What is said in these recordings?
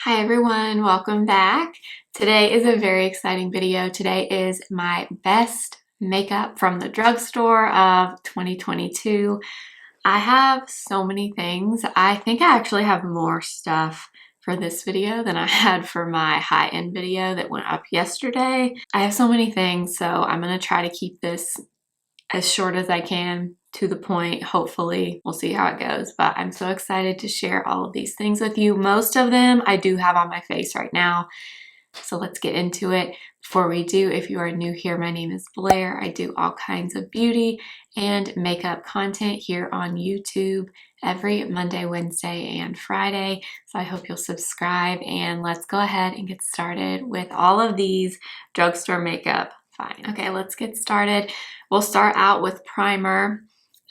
Hi everyone, welcome back. Today is a very exciting video. Today is my best makeup from the drugstore of 2022. I have so many things. I think I actually have more stuff for this video than I had for my high-end video that went up yesterday. I have so many things, so I'm gonna try to keep this as short as I can, to the point. Hopefully we'll see how it goes, but I'm so excited to share all of these things with you. Most of them I do have on my face right now, so let's get into it. Before we do, if you are new here, my name is Blair. I do all kinds of beauty and makeup content here on YouTube every Monday, Wednesday, and Friday. So I hope you'll subscribe, and let's go ahead and get started with all of these drugstore makeup. Fine. Okay, let's get started. We'll start out with primer.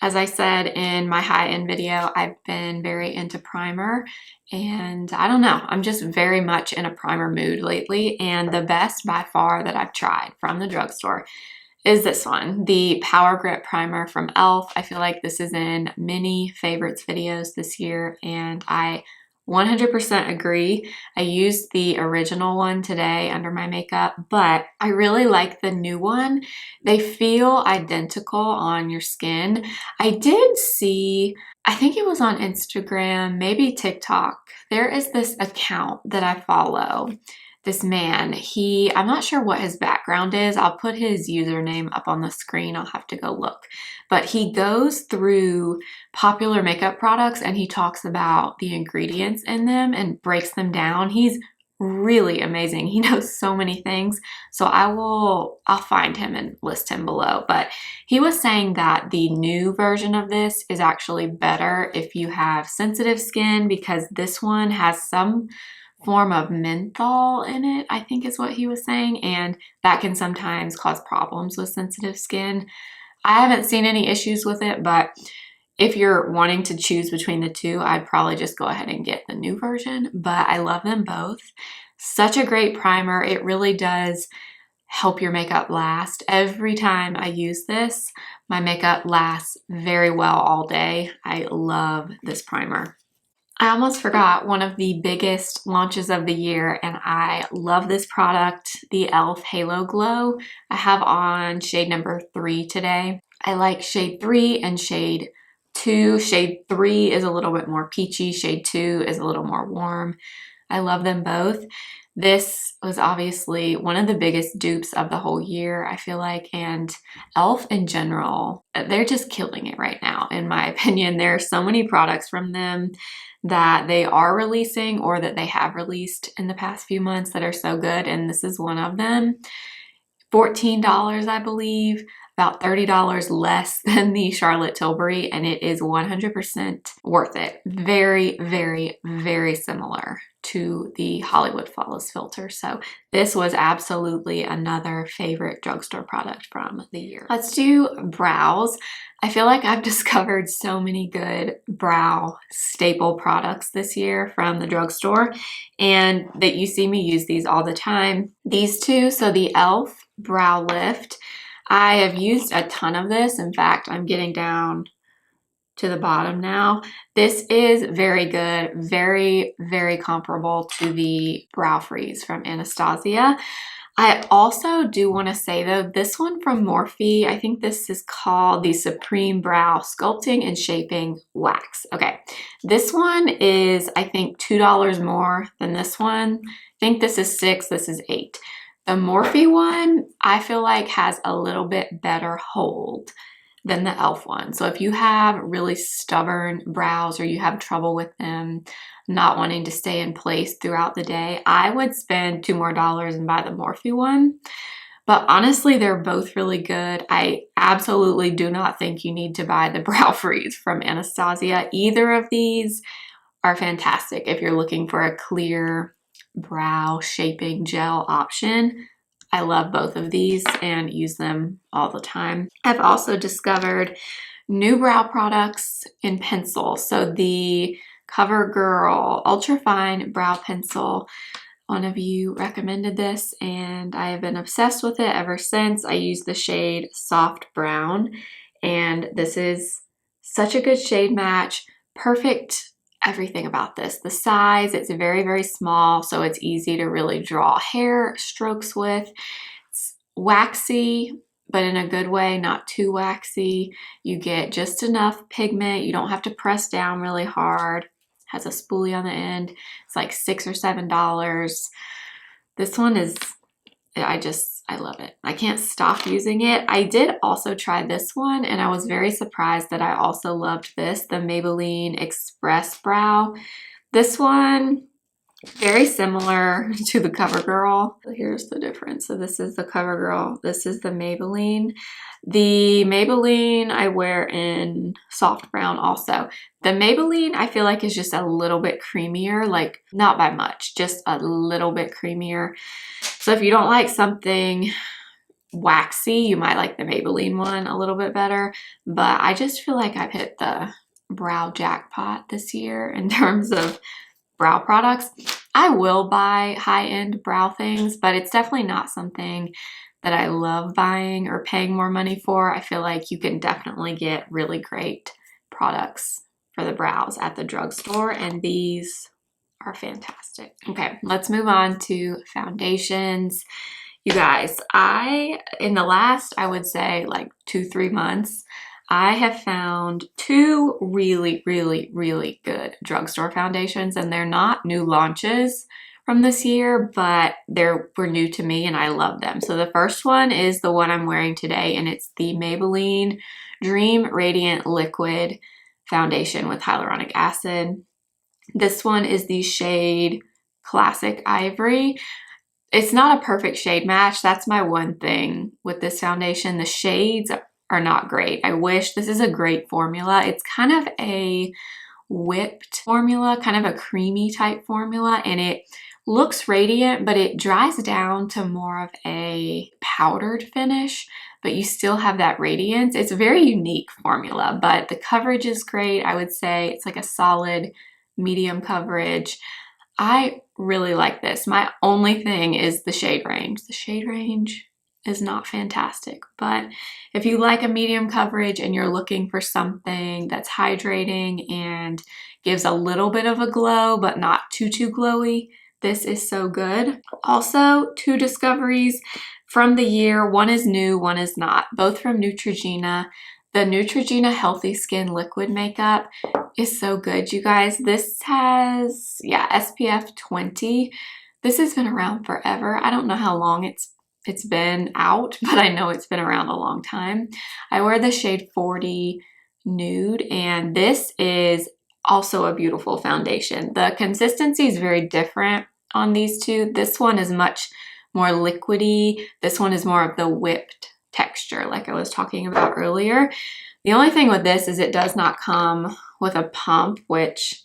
As I said in my high-end video, I've been very into primer, and I don't know, I'm just very much in a primer mood lately, and the best by far that I've tried from the drugstore is this one, the Power Grip Primer from e.l.f. I feel like this is in many favorites videos this year, and I 100% agree. I used the original one today under my makeup, but I really like the new one. They feel identical on your skin. I did see, I think it was on Instagram, maybe TikTok. There is this account that I follow. This man, I'm not sure what his background is. I'll put his username up on the screen. I'll have to go look. But he goes through popular makeup products and he talks about the ingredients in them and breaks them down. He's really amazing. He knows so many things. So I'll find him and list him below. But he was saying that the new version of this is actually better if you have sensitive skin, because this one has some form of menthol in it, I think is what he was saying, and that can sometimes cause problems with sensitive skin. I haven't seen any issues with it, but if you're wanting to choose between the two, I'd probably just go ahead and get the new version, but I love them both. Such a great primer. It really does help your makeup last. Every time I use this, my makeup lasts very well all day. I love this primer. I almost forgot one of the biggest launches of the year, and I love this product, the e.l.f. Halo Glow. I have on shade number 3 today. I like shade 3 and shade 2. Shade 3 is a little bit more peachy. Shade 2 is a little more warm. I love them both. This was obviously one of the biggest dupes of the whole year, I feel like, and e.l.f. in general, they're just killing it right now, in my opinion. There are so many products from them that they are releasing or that they have released in the past few months that are so good, and this is one of them. $14, I believe, about $30 less than the Charlotte Tilbury, and it is 100% worth it. Very, very, very similar to the Hollywood Flawless Filter. So this was absolutely another favorite drugstore product from the year. Let's do brows. I feel like I've discovered so many good brow staple products this year from the drugstore, and that you see me use these all the time. These two, so the e.l.f. Brow Lift, I have used a ton of this. In fact, I'm getting down to the bottom now. This is very good, very, very comparable to the Brow Freeze from Anastasia. I also do want to say though, this one from Morphe, I think this is called the Supreme Brow Sculpting and Shaping Wax. Okay, this one is, I think, $2 more than this one. I think this is $6, this is $8. The Morphe one, I feel like, has a little bit better hold than the e.l.f. one. So if you have really stubborn brows or you have trouble with them not wanting to stay in place throughout the day, I would spend $2 more and buy the Morphe one. But honestly, they're both really good. I absolutely do not think you need to buy the Brow Freeze from Anastasia. Either of these are fantastic if you're looking for a clear brow shaping gel option. I love both of these and use them all the time. I've also discovered new brow products in pencil. So the CoverGirl Ultra Fine Brow Pencil, one of you recommended this and I have been obsessed with it ever since. I use the shade Soft Brown, and this is such a good shade match. Perfect everything about this. The size, it's very, very small, so it's easy to really draw hair strokes with. It's waxy, but in a good way, not too waxy. You get just enough pigment. You don't have to press down really hard. It has a spoolie on the end. It's like $6 or $7. This one is, I love it. I can't stop using it. I did also try this one, and I was very surprised that I also loved this, the Maybelline Express Brow. This one, very similar to the CoverGirl. Here's the difference. So this is the CoverGirl. This is the Maybelline. The Maybelline I wear in soft brown also. The Maybelline I feel like is just a little bit creamier, like not by much, just a little bit creamier. So if you don't like something waxy, you might like the Maybelline one a little bit better. But I just feel like I've hit the brow jackpot this year in terms of brow products. I will buy high-end brow things, but it's definitely not something that I love buying or paying more money for. I feel like you can definitely get really great products for the brows at the drugstore, and these are fantastic. Okay, let's move on to foundations. You guys, in the last, I would say like 2-3 months, I have found 2 really, really, really good drugstore foundations, and they're not new launches from this year, but were new to me and I love them. So the first one is the one I'm wearing today, and it's the Maybelline Dream Radiant Liquid Foundation with hyaluronic acid. This one is the shade Classic Ivory. It's not a perfect shade match. That's my one thing with this foundation. The shades are not great. I wish. This is a great formula. It's kind of a whipped formula, kind of a creamy type formula, and it looks radiant, but it dries down to more of a powdered finish, but you still have that radiance. It's a very unique formula, but the coverage is great. I would say it's like a solid medium coverage. I really like this. My only thing is the shade range. The shade range is not fantastic, but if you like a medium coverage and you're looking for something that's hydrating and gives a little bit of a glow, but not too glowy, this is so good. Also, 2 discoveries from the year. One is new, one is not, both from Neutrogena. The Neutrogena Healthy Skin Liquid Makeup is so good, you guys. This has, SPF 20. This has been around forever. I don't know how long it's been out, but I know it's been around a long time. I wear the shade 40 Nude, and this is also a beautiful foundation. The consistency is very different on these two. This one is much more liquidy. This one is more of the whipped texture like I was talking about earlier. The only thing with this is it does not come with a pump, which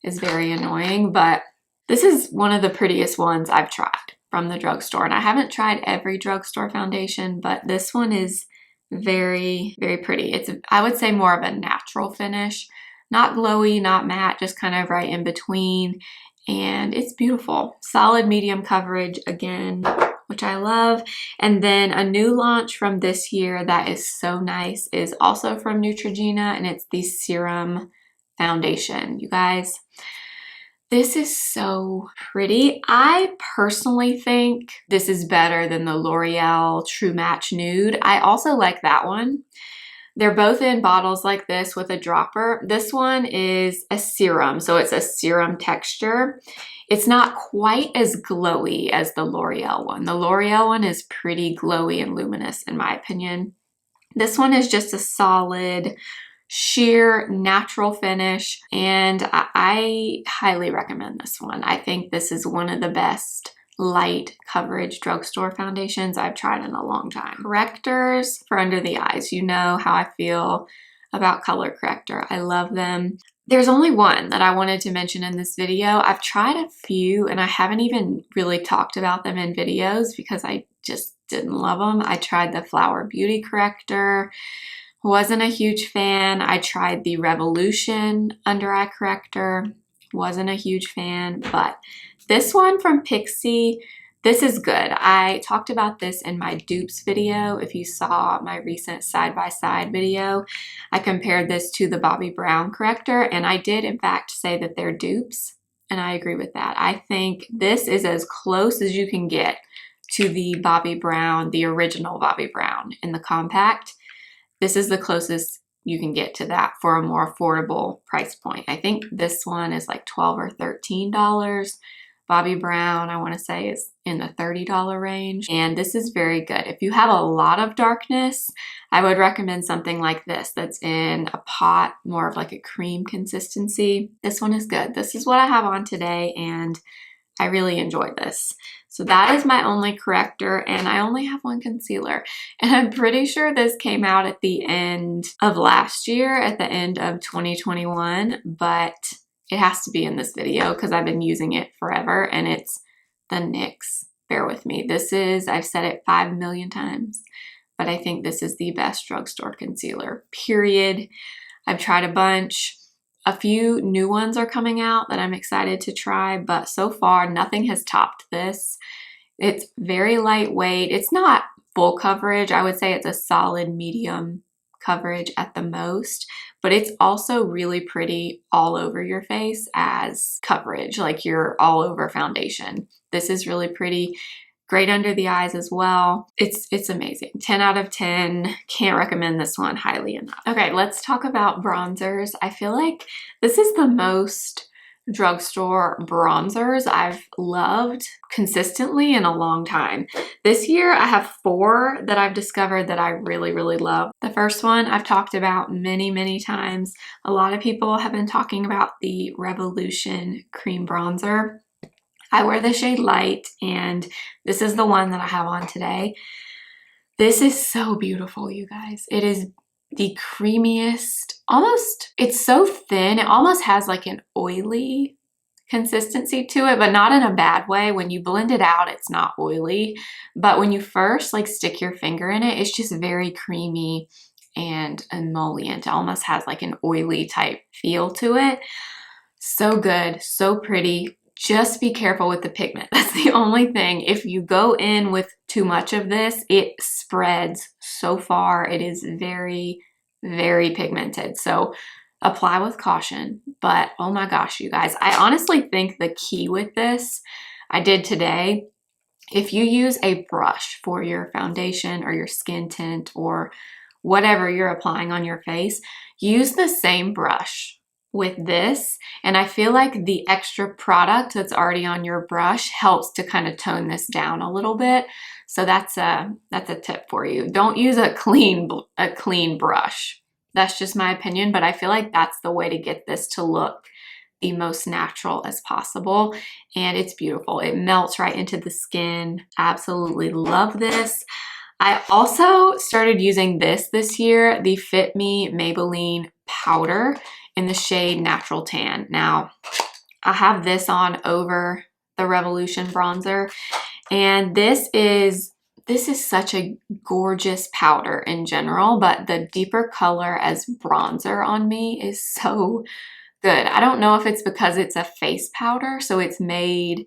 is very annoying, but this is one of the prettiest ones I've tried from the drugstore. And I haven't tried every drugstore foundation, but this one is very, very pretty. It's, I would say, more of a natural finish, not glowy, not matte, just kind of right in between. And it's beautiful. Solid medium coverage again, which I love. And then a new launch from this year that is so nice is also from Neutrogena, and it's the Serum Foundation. You guys, this is so pretty. I personally think this is better than the L'Oreal True Match Nude. I also like that one. They're both in bottles like this with a dropper. This one is a serum, so it's a serum texture. It's not quite as glowy as the L'Oreal one. The L'Oreal one is pretty glowy and luminous in my opinion. This one is just a solid, sheer, natural finish, and I highly recommend this one. I think this is one of the best light coverage drugstore foundations I've tried in a long time. Correctors for under the eyes. You know how I feel about color corrector. I love them. There's only one that I wanted to mention in this video. I've tried a few and I haven't even really talked about them in videos because I just didn't love them. I tried the Flower Beauty corrector. Wasn't a huge fan. I tried the Revolution under eye corrector. Wasn't a huge fan, but this one from Pixi, This is good. I talked about this in my dupes video. If you saw my recent side-by-side video, I compared this to the Bobbi Brown corrector, and I did in fact say that they're dupes, and I agree with that. I think this is as close as you can get to the Bobbi Brown, the original Bobbi Brown in the compact. This is the closest you can get to that for a more affordable price point. I think this one is like $12 or $13. Bobbi Brown, I want to say, is in the $30 range. And this is very good. If you have a lot of darkness, I would recommend something like this that's in a pot, more of like a cream consistency. This one is good. This is what I have on today, and I really enjoyed this. So that is my only corrector, and I only have one concealer. And I'm pretty sure this came out at the end of last year, at the end of 2021, but it has to be in this video because I've been using it forever, and it's the NYX. Bear with me. This is, I've said it 5 million times, but I think this is the best drugstore concealer, period. I've tried a bunch. A few new ones are coming out that I'm excited to try, but so far nothing has topped this. It's very lightweight. It's not full coverage. I would say it's a solid medium coverage at the most, but it's also really pretty all over your face as coverage, like you're all over foundation. This is really pretty. Great under the eyes as well. It's amazing. 10 out of 10. Can't recommend this one highly enough. Okay, let's talk about bronzers. I feel like this is the most drugstore bronzers I've loved consistently in a long time. This year I have 4 that I've discovered that I really, really love. The first one I've talked about many, many times. A lot of people have been talking about the Revolution Cream Bronzer. I wear the shade Light, and this is the one that I have on today. This is so beautiful, you guys. It is the creamiest, almost, it's so thin, it almost has like an oily consistency to it, but not in a bad way. When you blend it out, it's not oily, but when you first like stick your finger in it, it's just very creamy and emollient. It almost has like an oily type feel to it. So good, so pretty. Just be careful with the pigment. That's the only thing. If you go in with too much of this, it spreads so far. It is very, very pigmented. So apply with caution. But oh my gosh, you guys, I honestly think the key with this, I did today, if you use a brush for your foundation or your skin tint or whatever you're applying on your face, use the same brush with this, and I feel like the extra product that's already on your brush helps to kind of tone this down a little bit. So that's a tip for you. Don't use a clean brush. That's just my opinion, but I feel like that's the way to get this to look the most natural as possible, and it's beautiful. It melts right into the skin. Absolutely love this. I also started using this year, the Fit Me Maybelline powder in the shade Natural Tan. Now, I have this on over the Revolution bronzer, and this is such a gorgeous powder in general, but the deeper color as bronzer on me is so good. I don't know if it's because it's a face powder, so it's made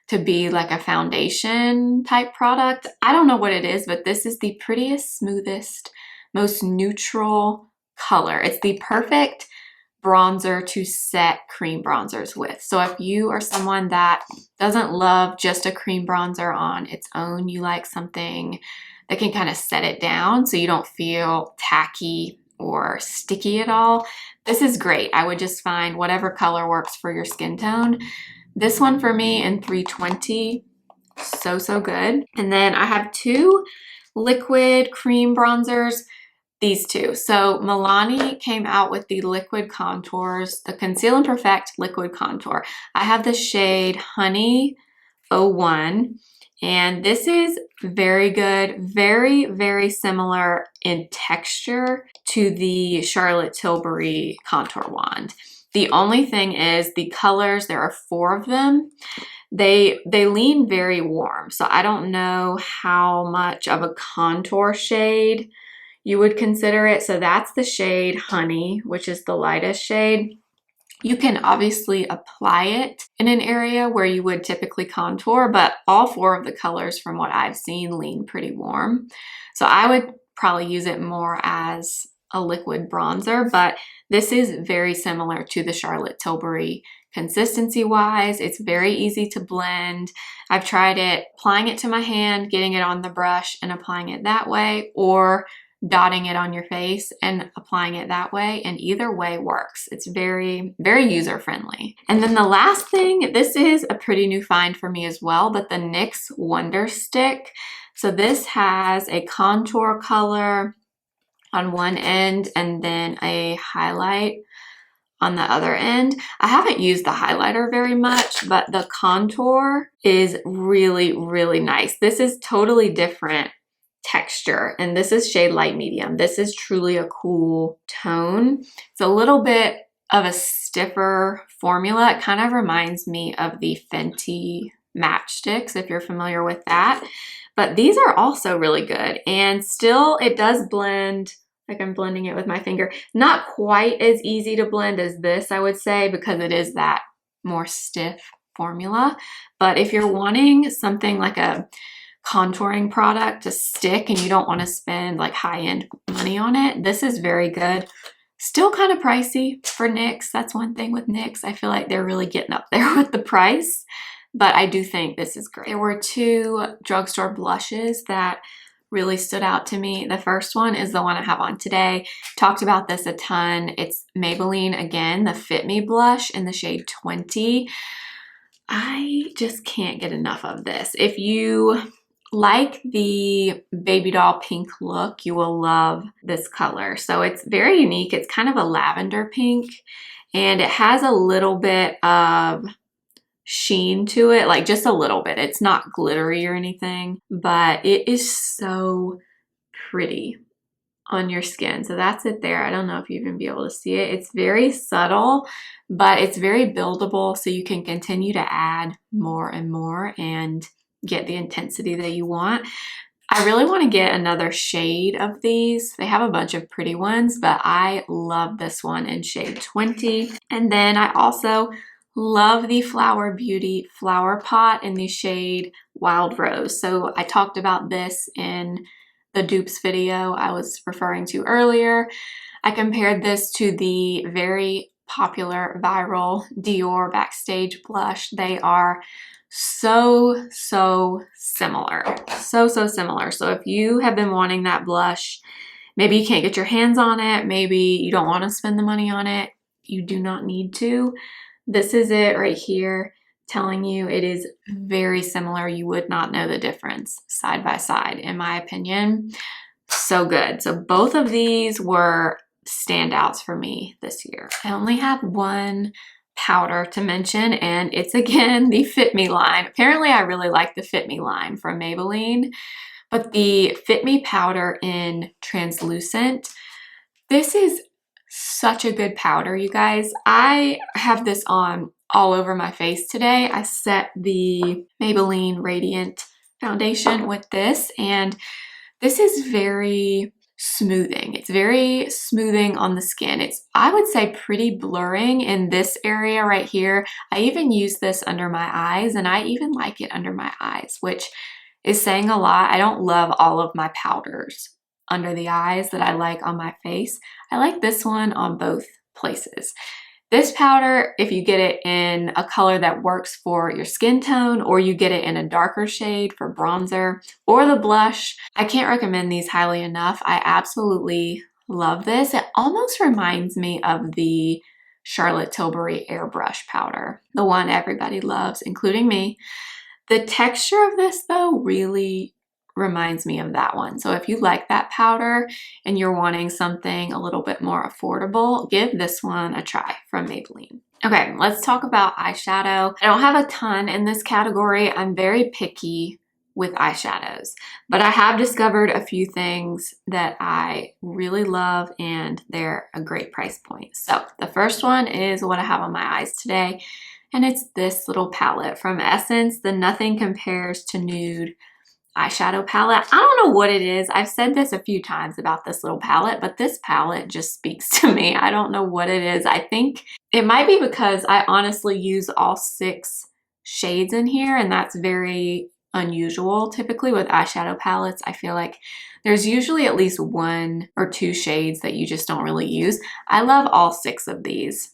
to be like a foundation type product. I don't know what it is, but this is the prettiest, smoothest, most neutral color. It's the perfect bronzer to set cream bronzers with. So if you are someone that doesn't love just a cream bronzer on its own, you like something that can kind of set it down so you don't feel tacky or sticky at all, this is great. I would just find whatever color works for your skin tone. This one for me in 320, so good. And then I have 2 liquid cream bronzers, these 2. So Milani came out with the liquid contours, the Conceal and Perfect liquid contour. I have the shade Honey 01, and this is very good, very, very similar in texture to the Charlotte Tilbury contour wand. The only thing is the colors, there are 4 of them. They lean very warm, so I don't know how much of a contour shade you would consider it. So that's the shade Honey, which is the lightest shade. You can obviously apply it in an area where you would typically contour, but all four of the colors from what I've seen lean pretty warm. So I would probably use it more as a liquid bronzer, but this is very similar to the Charlotte Tilbury consistency wise. It's very easy to blend. I've tried it applying it to my hand, getting it on the brush and applying it that way, or dotting it on your face and applying it that way, and either way works. It's very, very user friendly. And then the last thing, this is a pretty new find for me as well, but the NYX Wonder Stick. So this has a contour color on one end and then a highlight on the other end. I haven't used the highlighter very much, but the contour is really, really nice. This is totally different texture, and this is shade light medium. This is truly a cool tone. It's a little bit of a stiffer formula. It kind of reminds me of the Fenty matchsticks, if you're familiar with that. But these are also really good, and still it does blend. Like I'm blending it with my finger. Not quite as easy to blend as this, I would say, because it is that more stiff formula. But if you're wanting something like a contouring product to stick and you don't want to spend like high-end money on it, this is very good. Still kind of pricey for NYX. That's one thing with NYX. I feel like they're really getting up there with the price, but I do think this is great. There were two drugstore blushes that really stood out to me. The first one is the one I have on today. Talked about this a ton. It's Maybelline, again, the Fit Me blush in the shade 20. I just can't get enough of this. If you like the baby doll pink look, you will love this color. So it's very unique. It's kind of a lavender pink, and it has a little bit of sheen to it, like just a little bit. It's not glittery or anything, but it is so pretty on your skin. So that's it there. I don't know if you even be able to see it. It's very subtle, but it's very buildable, so you can continue to add more and more and get the intensity that you want. I really want to get another shade of these. They have a bunch of pretty ones, but I love this one in shade 20. And then I also love the Flower Beauty Flower Pot in the shade Wild Rose. So I talked about this in the dupes video I was referring to earlier. I compared this to the very popular viral Dior Backstage blush. They are so similar. So similar. So if you have been wanting that blush, maybe you can't get your hands on it, maybe you don't want to spend the money on it, you do not need to. This is it right here, telling you it is very similar. You would not know the difference side by side, in my opinion. So good. So both of these were standouts for me this year. I only have one powder to mention, and it's again the Fit Me line. Apparently I really like the Fit Me line from Maybelline, but the Fit Me powder in translucent, this is such a good powder, you guys. I have this on all over my face today. I set the Maybelline Radiant foundation with this, and this is very smoothing. It's very smoothing on the skin. It's, I would say, pretty blurring in this area right here. I even use this under my eyes, and I even like it under my eyes, which is saying a lot. I don't love all of my powders under the eyes that I like on my face. I like this one on both places. This powder, if you get it in a color that works for your skin tone, or you get it in a darker shade for bronzer or the blush, I can't recommend these highly enough. I absolutely love this. It almost reminds me of the Charlotte Tilbury airbrush powder, the one everybody loves, including me. The texture of this, though, really reminds me of that one. So if you like that powder and you're wanting something a little bit more affordable, give this one a try from Maybelline. Okay, let's talk about eyeshadow. I don't have a ton in this category. I'm very picky with eyeshadows, but I have discovered a few things that I really love, and they're a great price point. So the first one is what I have on my eyes today, and it's this little palette from Essence, the Nothing Compares to Nude eyeshadow palette. I don't know what it is. I've said this a few times about this little palette, but this palette just speaks to me. I don't know what it is. I think it might be because I honestly use all 6 shades in here, and that's very unusual. Typically with eyeshadow palettes, I feel like there's usually at least 1 or 2 shades that you just don't really use. I love all 6 of these.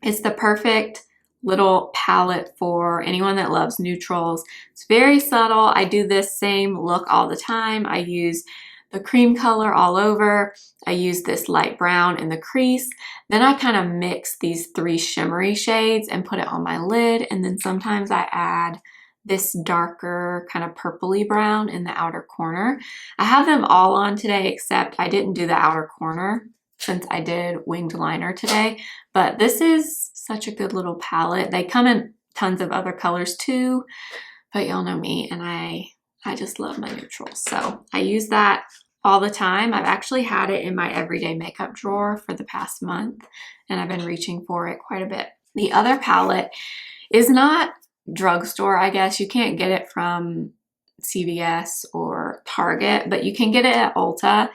It's the perfect little palette for anyone that loves neutrals. It's very subtle. I do this same look all the time. I use the cream color all over. I use this light brown in the crease. Then I kind of mix these 3 shimmery shades and put it on my lid. And then sometimes I add this darker kind of purpley brown in the outer corner. I have them all on today, except I didn't do the outer corner since I did winged liner today. But this is such a good little palette. They come in tons of other colors too, but y'all know me, and I just love my neutrals. So I use that all the time. I've actually had it in my everyday makeup drawer for the past month, and I've been reaching for it quite a bit. The other palette is not drugstore, I guess. You can't get it from CVS or Target, but you can get it at Ulta.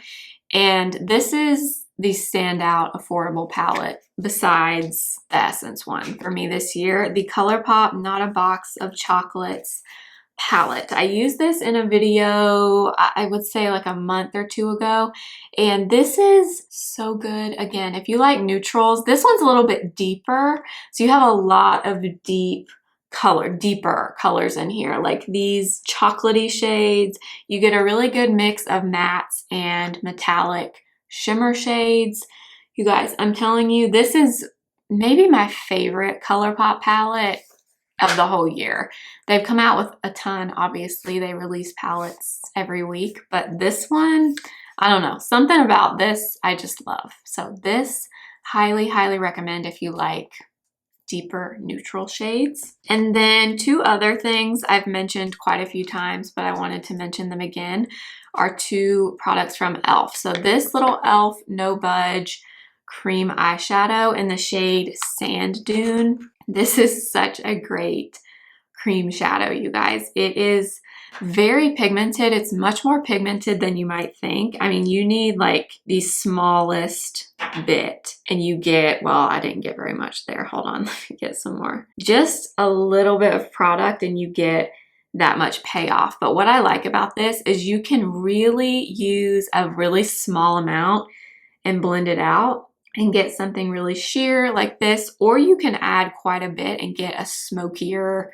And this is the standout affordable palette besides the Essence one for me this year. The ColourPop Not a Box of Chocolates palette. I used this in a video, I would say like a month or 2 ago, and this is so good. Again, if you like neutrals, this one's a little bit deeper, so you have a lot of deeper colors in here, like these chocolatey shades. You get a really good mix of mattes and metallic shimmer shades. You guys, I'm telling you, this is maybe my favorite ColourPop palette of the whole year. They've come out with a ton. Obviously, they release palettes every week, but this one, I don't know, something about this I just love. So this, highly recommend if you like deeper neutral shades. And then 2 other things I've mentioned quite a few times, but I wanted to mention them again, are 2 products from e.l.f. So this little e.l.f. No Budge cream eyeshadow in the shade Sand Dune. This is such a great cream shadow, you guys. It is very pigmented. It's much more pigmented than you might think. I mean, you need like the smallest bit and you get, well, I didn't get very much there. Hold on, let me get some more. Just a little bit of product and you get that much payoff. But what I like about this is you can really use a really small amount and blend it out and get something really sheer like this, or you can add quite a bit and get a smokier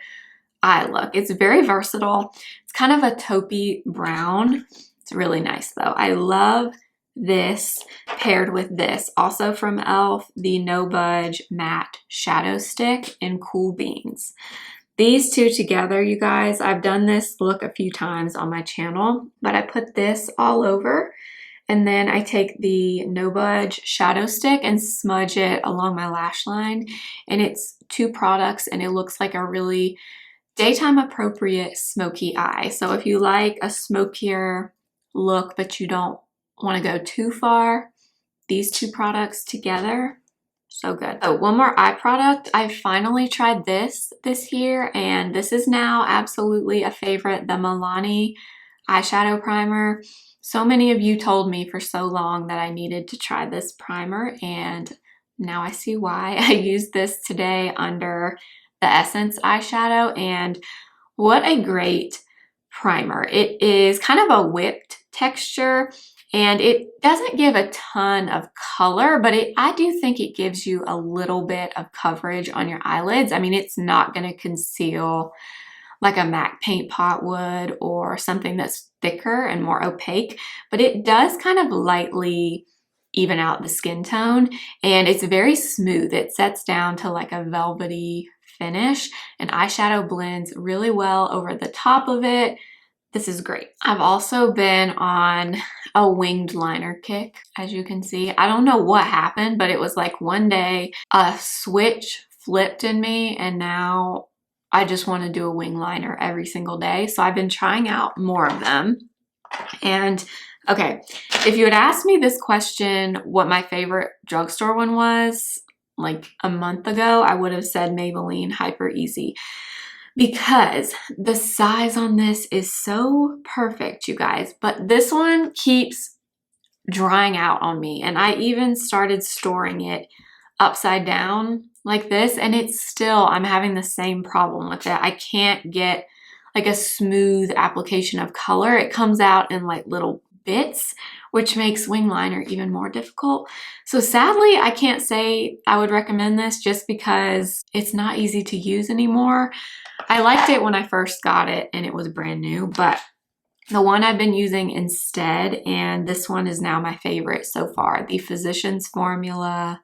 eye look. It's very versatile. It's kind of a taupey brown. It's really nice though. I love this paired with this, also from e.l.f., the No Budge Matte Shadow Stick in Cool Beans. These 2 together, you guys, I've done this look a few times on my channel, but I put this all over and then I take the No Budge Shadow Stick and smudge it along my lash line. And it's 2 products and it looks like a really daytime appropriate smoky eye. So if you like a smokier look, but you don't want to go too far, these 2 products together, so good. Oh, one more eye product. I finally tried this year, and this is now absolutely a favorite, the Milani eyeshadow primer. So many of you told me for so long that I needed to try this primer, and now I see why. I used this today under the Essence eyeshadow, and what a great primer. It is kind of a whipped texture, and it doesn't give a ton of color, but I do think it gives you a little bit of coverage on your eyelids. I mean, it's not going to conceal like a MAC paint pot would or something that's thicker and more opaque, but it does kind of lightly even out the skin tone, and it's very smooth. It sets down to like a velvety finish, and eyeshadow blends really well over the top of it. This is great. I've also been on a winged liner kick, as you can see. I don't know what happened, but it was like one day a switch flipped in me, and now I just want to do a wing liner every single day. So I've been trying out more of them. And okay, if you had asked me this question, what my favorite drugstore one was, like a month ago, I would have said Maybelline Hyper Easy. because the size on this is so perfect, you guys, but this one keeps drying out on me. And I even started storing it upside down like this, and it's still, I'm having the same problem with it. I can't get like a smooth application of color. It comes out in like little bits, which makes wing liner even more difficult. So sadly, I can't say I would recommend this just because it's not easy to use anymore. I liked it when I first got it and it was brand new, but the one I've been using instead, and this one is now my favorite so far, the Physicians Formula,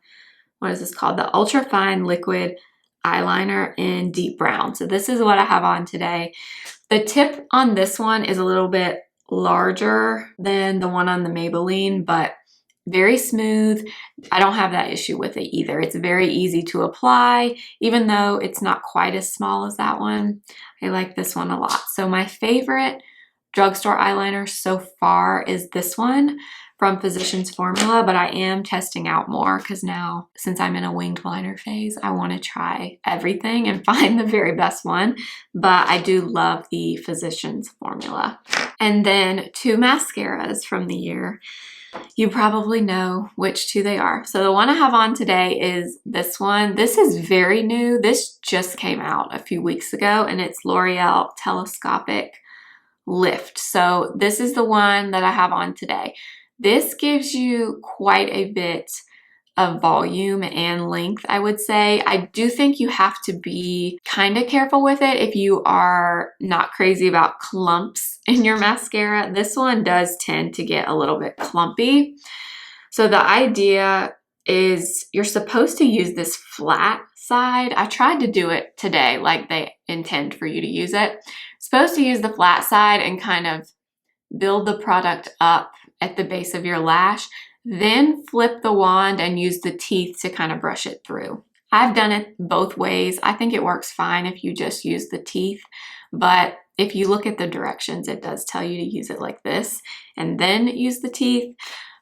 what is this called? The Ultra Fine Liquid Eyeliner in Deep Brown. So this is what I have on today. The tip on this one is a little bit larger than the one on the Maybelline, but very smooth. I don't have that issue with it either. It's very easy to apply, even though it's not quite as small as that one. I like this one a lot. So my favorite drugstore eyeliner so far is this one from Physicians Formula, but I am testing out more because now, since I'm in a winged liner phase, I want to try everything and find the very best one. But I do love the Physicians Formula. And then 2 mascaras from the year. You probably know which 2 they are. So the one I have on today is this one. This is very new. This just came out a few weeks ago, and it's L'Oreal Telescopic Lift. So this is the one that I have on today. This gives you quite a bit of volume and length, I would say. I do think you have to be kind of careful with it if you are not crazy about clumps in your mascara. This one does tend to get a little bit clumpy. So the idea is you're supposed to use this flat side. I tried to do it today like they intend for you to use it. Supposed to use the flat side and kind of build the product up at the base of your lash, then flip the wand and use the teeth to kind of brush it through. I've done it both ways. I think it works fine if you just use the teeth, but if you look at the directions, it does tell you to use it like this and then use the teeth.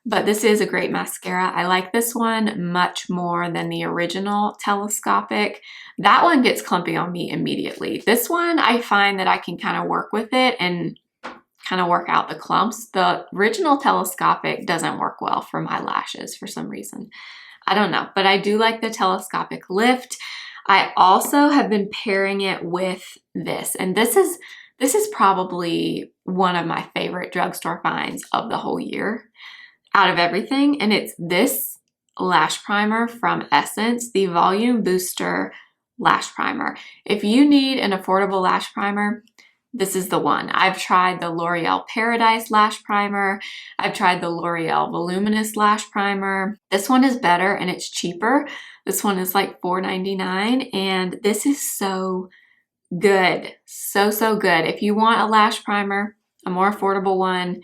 But this is a great mascara. I like this one much more than the original telescopic. That one gets clumpy on me immediately. This one, I find that I can kind of work with it and kind of work out the clumps. The original telescopic doesn't work well for my lashes for some reason. I don't know, but I do like the telescopic lift. I also have been pairing it with this, and this is probably one of my favorite drugstore finds of the whole year out of everything, and it's this lash primer from Essence, the Volume Booster Lash Primer. If you need an affordable lash primer, this is the one. I've tried the L'Oreal Paradise Lash Primer. I've tried the L'Oreal Voluminous Lash Primer. This one is better and it's cheaper. This one is like $4.99, and this is so good. So, so good. If you want a lash primer, a more affordable one,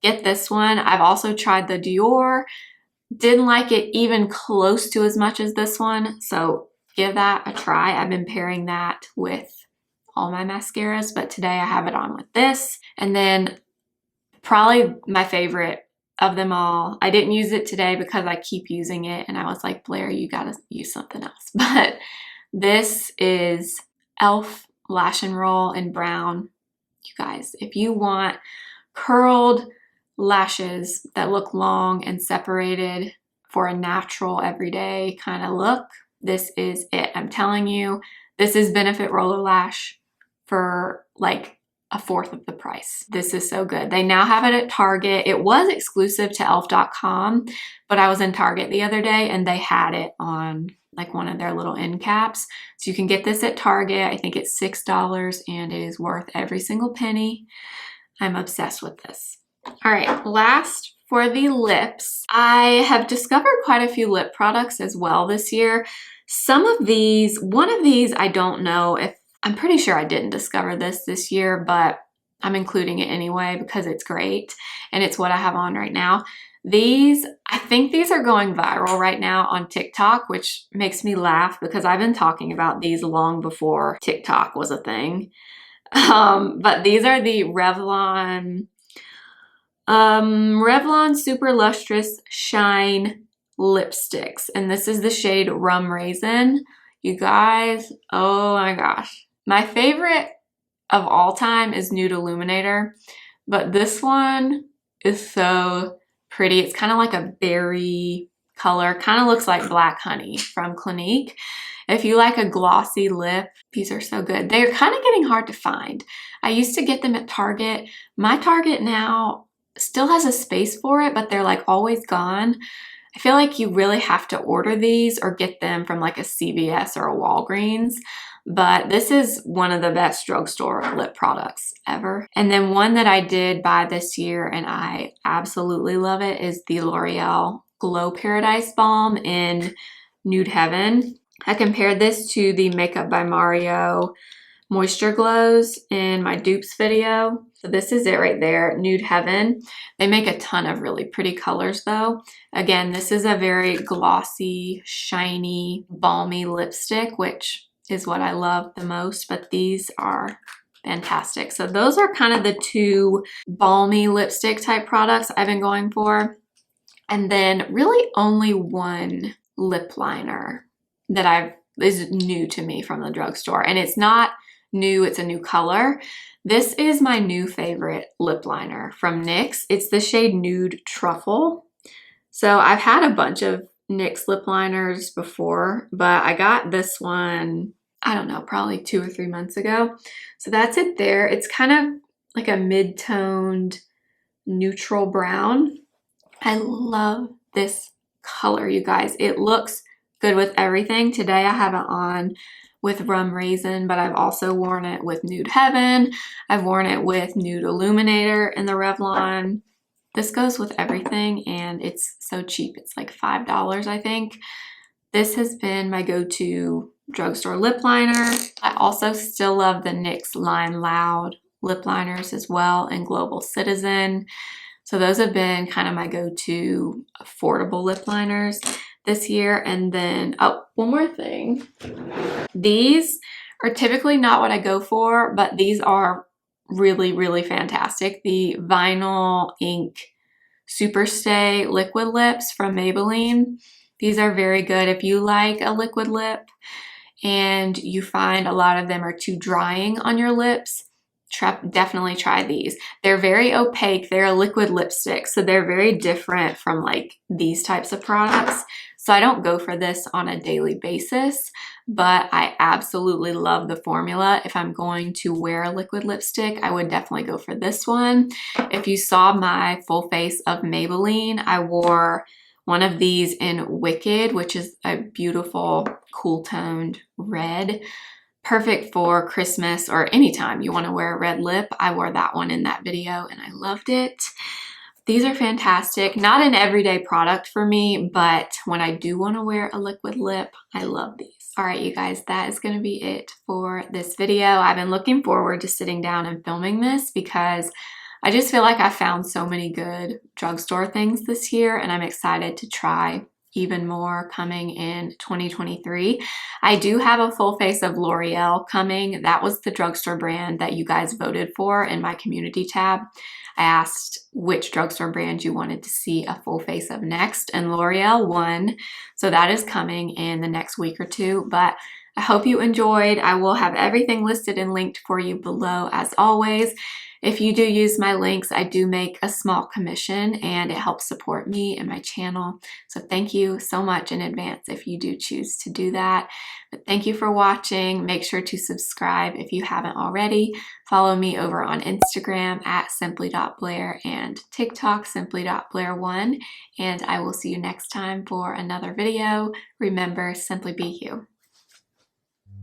get this one. I've also tried the Dior. Didn't like it even close to as much as this one, so give that a try. I've been pairing that with all my mascaras, but today I have it on with this. And then probably my favorite of them all, I didn't use it today because I keep using it and I was like, Blair, you gotta use something else. But this is e.l.f. Lash and Roll in brown. You guys, if you want curled lashes that look long and separated for a natural everyday kind of look, this is it. I'm telling you, this is Benefit Roller Lash for like a fourth of the price. This is so good. They now have it at Target. It was exclusive to e.l.f.com, but I was in Target the other day and they had it on like one of their little end caps. So you can get this at Target. I think it's $6 and it is worth every single penny. I'm obsessed with this. All right, last for the lips. I have discovered quite a few lip products as well this year. Some of these, one of these, I don't know if, I'm pretty sure I didn't discover this year, but I'm including it anyway because it's great and it's what I have on right now. These, I think these are going viral right now on TikTok, which makes me laugh because I've been talking about these long before TikTok was a thing. But these are the Revlon Super Lustrous Shine lipsticks, and this is the shade Rum Raisin. You guys, oh my gosh, My favorite of all time is Nude Illuminator, but this one is so pretty. It's kind of like a berry color, kind of looks like Black Honey from Clinique. If you like a glossy lip, these are so good. They're kind of getting hard to find. I used to get them at Target. My Target now still has a space for it, but they're like always gone. I feel like you really have to order these or get them from like a CVS or a Walgreens. But this is one of the best drugstore lip products ever. And then one that I did buy this year and I absolutely love it is the L'Oreal Glow Paradise Balm in Nude Heaven. I compared this to the Makeup by Mario Moisture Glows in my dupes video. So this is it right there, Nude Heaven. They make a ton of really pretty colors though. Again, this is a very glossy, shiny, balmy lipstick, which is what I love the most, but these are fantastic. So those are kind of the two balmy lipstick type products I've been going for. And then really only one lip liner that is new to me from the drugstore. And it's not new, it's a new color. This is my new favorite lip liner from NYX. It's the shade Nude Truffle. So I've had a bunch of NYX lip liners before, but I got this one, I don't know, probably 2 or 3 months ago. So that's it there. It's kind of like a mid-toned neutral brown. I love this color, you guys. It looks good with everything. Today I have it on with Rum Raisin, but I've also worn it with Nude Heaven. I've worn it with Nude Illuminator in the Revlon. This goes with everything and it's so cheap. It's like $5, I think. This has been my go-to drugstore lip liner. I also still love the NYX Line Loud lip liners as well in Global Citizen. So those have been kind of my go-to affordable lip liners this year. And then, oh, one more thing. These are typically not what I go for, but these are really, really fantastic. The Vinyl Ink Superstay Liquid Lips from Maybelline. These are very good. If you like a liquid lip and you find a lot of them are too drying on your lips, definitely try these. They're very opaque. They're a liquid lipstick, so they're very different from like these types of products. So I don't go for this on a daily basis, but I absolutely love the formula. If I'm going to wear a liquid lipstick, I would definitely go for this one. If you saw my full face of Maybelline, I wore one of these in Wicked, which is a beautiful cool toned red. Perfect for Christmas or anytime you want to wear a red lip. I wore that one in that video and I loved it. These are fantastic. Not an everyday product for me, but when I do want to wear a liquid lip, I love these. All right, you guys, that is going to be it for this video. I've been looking forward to sitting down and filming this because I just feel like I found so many good drugstore things this year and I'm excited to try even more coming in 2023. I do have a full face of L'Oreal coming. That was the drugstore brand that you guys voted for in my community tab. I asked which drugstore brand you wanted to see a full face of next, and L'Oreal won. So that is coming in the next week or two, but I hope you enjoyed. I will have everything listed and linked for you below as always. If you do use my links, I do make a small commission and it helps support me and my channel. So thank you so much in advance if you do choose to do that. But thank you for watching. Make sure to subscribe if you haven't already. Follow me over on Instagram at simply.blair and TikTok simply.blair1. And I will see you next time for another video. Remember, simply be you.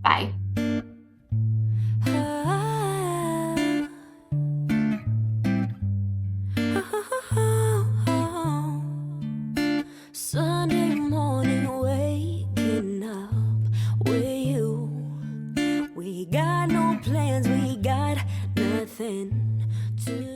Bye. Sunday morning, waking up with you. We got no plans, we got nothing to